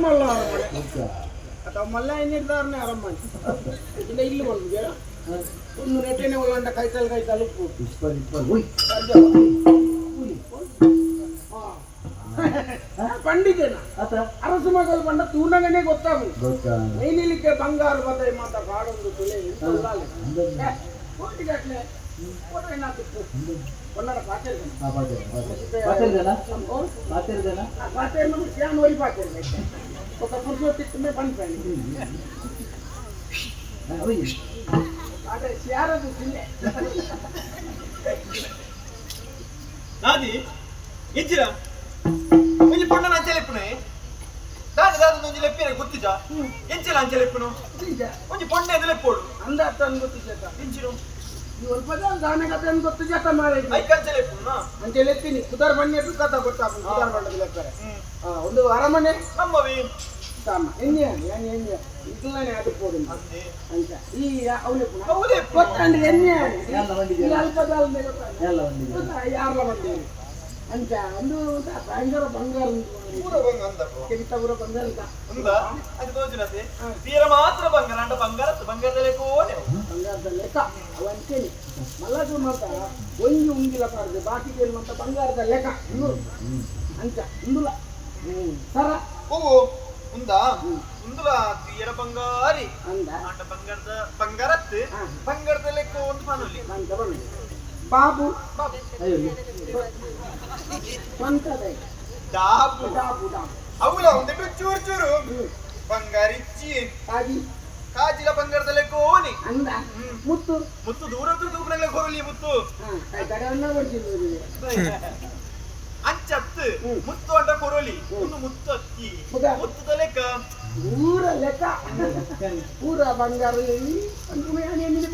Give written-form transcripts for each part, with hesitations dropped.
ಮಲ್ಲ ಅಥವಾ ಮಲ್ಲ ಏನಿರ್ತಾರನೆ ಆರಂಭ ಇಲ್ಲ ಇಲ್ಲಿ ಬಂದು ಒಂದು ರೆಟೆನೆ ಒಳ್ಳೆ ಕೈತಲ್ ಪಂಡಿತೇನ ಅರಸು ಮಗಲು ಬಂಡ ತೂನಗನೆ ಗೊತ್ತಾಗುದು ಮೈನಿಲಿಕ್ಕೆ ಬಂಗಾರ ಬದೈ ಮಾತ ಕಾಡೊಂದು ತುಲೆ ಕೋಟಿಗಟ್ಲೆ ಫೋಟೋ ಏನಾಗ್ತಿತ್ತು ಕನ್ನಡ ಪಾತೇರ್ ನಮ್ಗೆ ಕ್ಯಾನ್ ಓರಿ ಪಾತೇರ್ ఒక పురుషోత్తిమే పని అదే శారదు తిన్నే నాది ఇచ్చిరా ముంజి పొండ నంచెలెప్పునే దాని నుంచి లెప్పిన గుర్తిజా ఎంచెల అంచెలెప్పును ముంజి పొండ ఎదులెప్పోడు అందరు గుర్తిచేత ఇంచిరు దాని కథ గుర్తిచేత మారే ఐకంచెలెప్పుడునా అంచెలెత్తిని కుదర్ బండి కథ గుర్తాపు కుదర్ బండది లెక్కరే ಒಂದು ಅರಮನೆ ನಮ್ಮವಿ ಇಟ್ಲನೆ ಅದಕ್ಕೋದು ಅಂತ ಈ ಅವಳೆ ಗೊತ್ತಂದ್ರೆ ಎಣ್ಣೆ ಅಲ್ಪದ ಯಾರ್ಲ ಬಂದಿ ಅಂತ ಒಂದು ಭಯಂಕರ ಬಂಗಾರ ಊರ ಬಂಗಾರ ತೀರ ಮಾತ್ರ ಬಂಗಾರ ಅಂಟ ಬಂಗಾರದಲ್ಲೇ ಬಂಗಾರದ ಲೆಕ್ಕ ಅವಂತೇನೆ ಮಲ್ಲದು ಮಾತ ಒಂದು ಉಂಗಿಲ ಪಾರ್ದು ಬಾಕಿ ಮತ್ತೆ ಬಂಗಾರದ ಲೆಕ್ಕ ಅಂತ ಇಂದುಲ ಸರ ಓ ఉందా ఉందులా తీర బంగారి అంట బంగాರದ ಲೆಕ್ಕ ಒಂದು ಪನೋಲಿ ಬಾಬು ಡಾಬು ಅವಳ ಒಂದಿಟ್ಟು ಚೂರು ಬಂಗಾರಿಚ್ಚಿ ಕಾಜಿಲ ಬಂಗಾರದ ಲೆಕ್ಕ ಓನಿ ಅಂದ ಮುತ್ತು ದೂರ ತೂಕನಾಗ್ಲೇ ಹೋಗಲಿ ಮುತ್ತು ಅಂಚತ್ತು ಮುತ್ತು ಅಂಟ ಕೊರಲಿ ಒಂದು ಮುತ್ತು ಅಕ್ಕಿ ಮುತ್ತದ ಲೆಕ್ಕ ಪೂರ ಬಂಗಾರ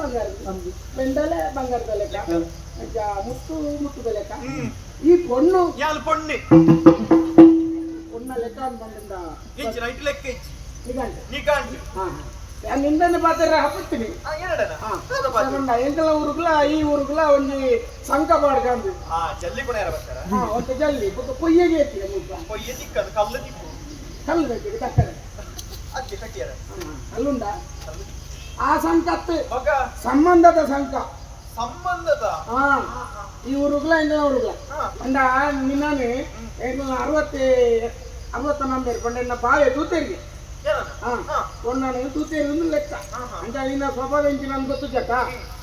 ಬಂಗಾರ ಬೆಂಡಲೆ ಬಂಗಾರದ ಲೆಕ್ಕ ಮುತ್ತುದ ಲೆಕ್ಕ ಈ ಪೊಣ್ಣು ಯಾರು ಪೊಣ್ಣೆ ಪೊಣ್ಣ ಲೆಕ್ಕ ಅಂತ ಬಂದ ಇಟ್ಟು ಲೆಕ್ಕ ನಿಗಂಟು ನಿಂದನ್ನು ಪಾತ್ರ ಹಪ್ಪತ್ತೀನಿ ಎಂತೆಲ್ಲ ಊರುಗಳ ಈ ಊರುಗಳ ಒಂದು ಸಂಕ ಮಾಡ್ಕೊಂಡು ಜಲ್ಲಿ ಕೂಡ ಯಾರು ಬರ್ತಾರ ಒಂದು ಜಲ್ಲಿ ಕೊಯ್ಯಗೆ ಕೊಯ್ಯ ಚಿಕ್ಕದು ಕಲ್ಲು ಚಿಕ್ಕು ಕಲ್ಲು ಬೇಕಿದೆ ಕಟ್ಟಡ ಅದಕ್ಕೆ ಕಟ್ಟಿಯಾರ ಕಲ್ಲುಂಡ ಆ ಸಂಕತ್ತು ಸಂಬಂಧದ ಸಂಕ ಈ ಊರುಗಳ ಎಂತೆಲ್ಲ ಊರುಗಳ ಅಂಡ ನಿನ್ನೆ 60 ನಂಬರ್ ಪಂಡ ಬಾವೆ ತೂತೇರಿಗೆ కొన్నాను తూతేరు లెక్క అంటే ఆయన స్వభావించి నన్ను గుర్తు చెక్క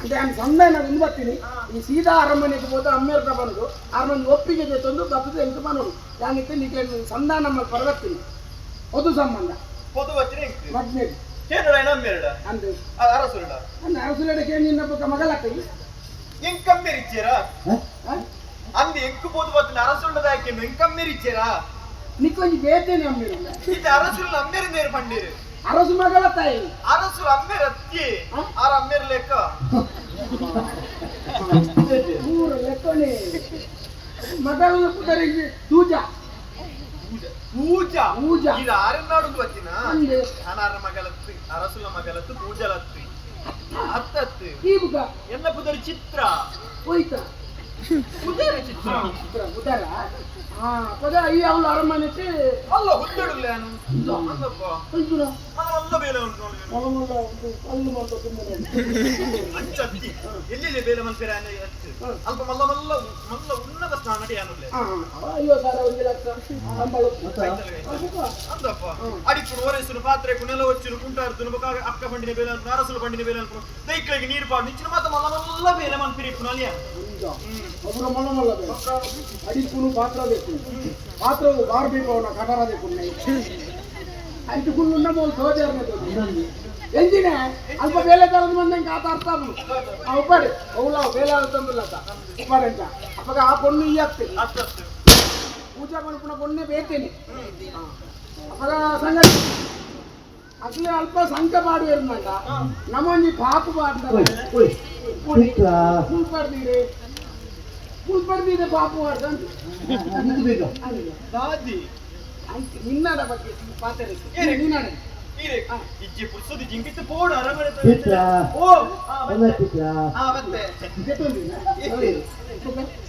అంటే ఆయన సందే నాకు వినబట్టిని ఈ సీదా అరమನೆಗೆ పోతే అమ్మేరు పనులు అరమని ఒప్పిಗೆ చేస్తుంది బతుకు ఎంత పనులు దానికి నీకు సంధానమ్మ పరగత్తిని పొదు సంబంధ మధ్యది అంతే అరసులుడికి ఏం నిన్న మగలక్కయ్యి ఇంకమ్మేరిచ్చారా అంది ఎక్కుపోతు పోతుంది అరసుండదాకి ఇంకమ్మేరిచ్చారా నీకొంచెం వేతేనే అమ్మేరు ఇది అరసులు అమ్మేరు నేరు పండిరు అరసు మగల తాయి అరసులు అమ్మేరు అత్తి ఆరు అమ్మేరు లెక్క ఊరు లెక్కనే మగల కుదరించి దూజా ఇది ఆరున్నాడు వచ్చిన అనార మగలత్తి అరసుల మగలత్తు పూజలత్తి అత్తత్తి ఎన్న పుదరి చిత్ర పోయితా పుదరి చిత్ర పుదర ಪದ ಈ ಅವಳು ಅರಮನೆ ಅಲ್ಲ ಹುದ್ದಾಡಲೇನು ಅಲ್ಲಪ್ಪ ಅಲ್ಲ ಬೇಲೆ ಉಂಟು ಅಂಚತ್ತಿ ಎಲ್ಲಿ ಬೇಲೆ ಮಲ್ಪೇರ ಅಲ್ಪ ಮಲ್ಲ ಮಲ್ಲ ಮಲ್ಲ ಉನ್ನತ ಸ್ಥಾನ ಅಯ್ಯೋ ಸರ್ 1 ಲಕ್ಷ అందప్ప అడిప్పుడు ఓరేసును పాత్రకు నెల వచ్చును కుంటారు దునబక అక్క పండిన బేల నారసుల పండిన బేల అనుకో దైక్లకి నీరు పాడు నిచ్చిన మాత మల్ల బేల మన పిరిపునాలి ಒಬ್ಬರ ಮಲ್ಲ ಅಡಿಪುನು ಪಾತ್ರ ಬೇಕು ಪಾತ್ರವು ಬಾರ್ಬೇಕು ಅವನ ಕಟರ ಬೇಕು ಐದು ಕುಳ್ಳುನ್ನ ಮೋಲ್ ಸೋದರನೆ ಎಂದಿನ ಅಲ್ಪ ಬೇಲೆ ತರದ ಮಂದಿ ಕಾತ ಅರ್ಥ ಉಪ್ಪಾಡಿ ಅವಳ ಬೇಲೆ ತಂದಿಲ್ಲ ಉಪ್ಪಾಡಿ ಅಂತ ಅಪ್ಪಗ ಆ ಪೊಣ್ಣು ಈ ಆಗ್ತದೆ ಪೂಜಾ ಮಾಡ್ಕೊಂಡ ಪೊಣ್ಣೆ ಬೇಕೇನೆ ಅಪ್ಪಗ ಸಂಗತಿ ಅಸಲು ಅಲ್ಪ ಸಂಕ ಮಾಡುವಂತ ನಮ್ಮೊಂದು ಪಾಪು ಮಾಡ್ತಾರೆ ಪಡ್ದಿದೆ ಪಾಪು ಮಾಡ್ದಂತ ನಿನ್ನಡ ಬಗ್ಗೆ ಪಾತ್ರೆ ನೀನಾಡೆ ಇಜ್ಜಿ ಪುರ್ಸದಿ ಜಿಂಗಿತ್ತು ಪೋಡು ಅರಮನೆ ಓ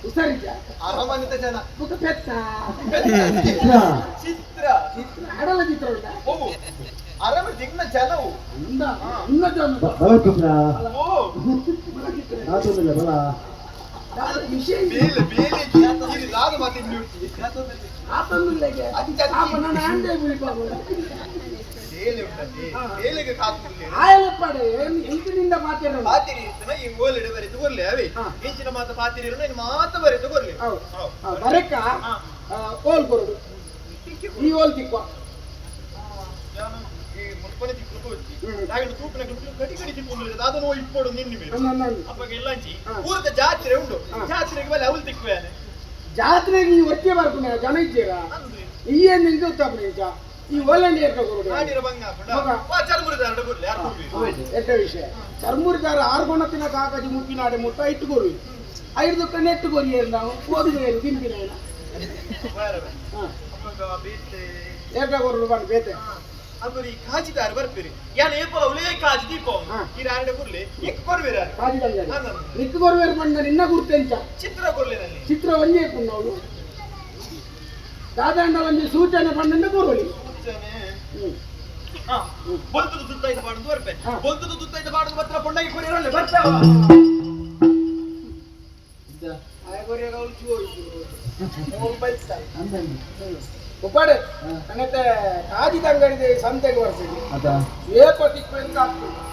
ಹುಷಾರಿದ್ದ ಅರಮನೆ ಜನ ಪೆತ್ತ ಚಿತ್ರ ಅಡಲ ಚಿತ್ರ ಉಂಟ ಜನವು ಅಂದ ಅನ್ನ ಜನ ಓ ವಿಷಯ ಬೇಲೆ ಬೇಲೆ ಇದು ಲಾದ ಮಾತಿದ್ದು ಆತಂದುಲೆಗೆ ಆಪನ ನಾಂಡೆ ಬಿಳಿಪಾಗು ಬೇಲೆ ಉಂಟದೆ ಬೇಲೆಗೆ ಕಾತುಲ್ಲ ಆಯಲಪ್ಪಡೆ ಎಂತಿನಿಂದ ಮಾತೇನ ಪಾತಿರಿ ಇರ್ತನ ಈ ಓಲೆಡೆ ಬರೆದು ಕೊರ್ಲೆ ಅವೇ ಇಂಚಿನ ಮಾತ ಪಾತಿರಿ ಇರೋನು ಇನ್ನು ಮಾತ ಬರೆದು ಕೊರ್ಲೆ ಬರಕ ಓಲ್ ಕೊರಡು ಈ ಓಲ್ ತಿಕ್ವ ನಾನು ಈ ಮುಲ್ಪನೆ ತಿಕ್ಕು ಹೋಗ್ತಿ ನಾಗಣ ತೂಪಿನ ಕಡಿ ಕಡಿ ತಿಕ್ಕೊಂಡು ಅದನ್ನು ಇಪ್ಪೋಡು ನಿನ್ನ ಮೇಲೆ ಅಪ್ಪಗ ಎಲ್ಲಂಚಿ ಊರದ ಜಾತ್ರೆ ಉಂಟು ಜಾತ್ರೆಗೆ ಬಲೆ ಅವಳು ತಿಕ್ಕುವೇನೆ ಜಾತ್ರೆಗೆ ಈ ಒಟ್ಟಿಗೆ ಬರ್ತೀನಿ ಜನ ಇದ್ದೀರಾ ಈ ಏನು ನಿಂಗೆ ಗೊತ್ತಾಗ್ಲಿ ಈಗ ಈ ಓಲಂಡಿ ಎಟ್ಟ ಕೊರಡು ನಾಡಿರ ಬಂಗ ವಾ ಚರ್ಮುರಿದಾರ ಕೊರ್ಲೆ ಯಾರು ಕೊರ್ಲಿ ಎಟ್ಟ ವಿಷಯ ಚರ್ಮುರಿದಾರ 6 ಗುಣತಿನ ಕಾಕಜಿ ಮುಪ್ಪಿನಾಡೆ ಮುಟ್ಟ ಇಟ್ಟು ಕೊರು 5 ದುಕ್ಕ ನೆಟ್ಟು ಕೊರಿ ನಾವು ಓದುಗೇರು ತಿಂಪಿನ ಬರಬ ಅಪ್ಪಗ ಬೇತೆ ಎಟ್ಟ ಕೊರಡು ಬಂದು ಬೇತೆ ಅಬ್ಬರಿ ಕಾಜಿದಾರ ಬರ್ತೀರಿ ಯಾನ ಏಪಲ ಉಲೇ ಕಾಜಿ ದೀಪ ಈ ರಾರಡೆ ಕೊರ್ಲೆ ಎಕ್ ಕೊರ್ವೇರ ಕಾಜಿ ತಂಗಡಿ ನಿಕ್ಕು ಕೊರುವೇರು ಬಂದ ನಿನ್ನ ಗುರ್ತೆಂಚ ಚಿತ್ರ ಕೊರ್ಲೆ ನಲ್ಲಿ ಚಿತ್ರ ಒಂದೇ ಕುನ್ನವಳು ದಾದಾಂಡ ಒಂದು ಸೂಚನೆ ಬಂದಂಡ ಕೊರುವಳಿ ಬೊಲ್ತದ ತುತ್ತಾಯ್ತ ಬಾಡದು ಬರ್ಪೆ ಬೊಲ್ತದ ತುತ್ತಾಯ್ತ ಬಾಡದು ಮಾತ್ರ ಪೊಂಡಾಗಿ ಕೊರಿಯರಲ್ಲ ಬರ್ತಾವ ಆಯ ಕೊರಿಯರ ಅವಳು ಚೂರು ಮೊಬೈಲ್ ಸ್ಟೈಲ್ ಉಪ್ಪಾಡೆ ಅನ್ನತ್ತೆ ಕಾಜಿ ತಂಗಡಿದೆ ಸಂತೆಗೆ ಬರ್ತೀನಿ ಏಪ ತಿಕ್ಕು ಅಂತ ಆಗ್ತದೆ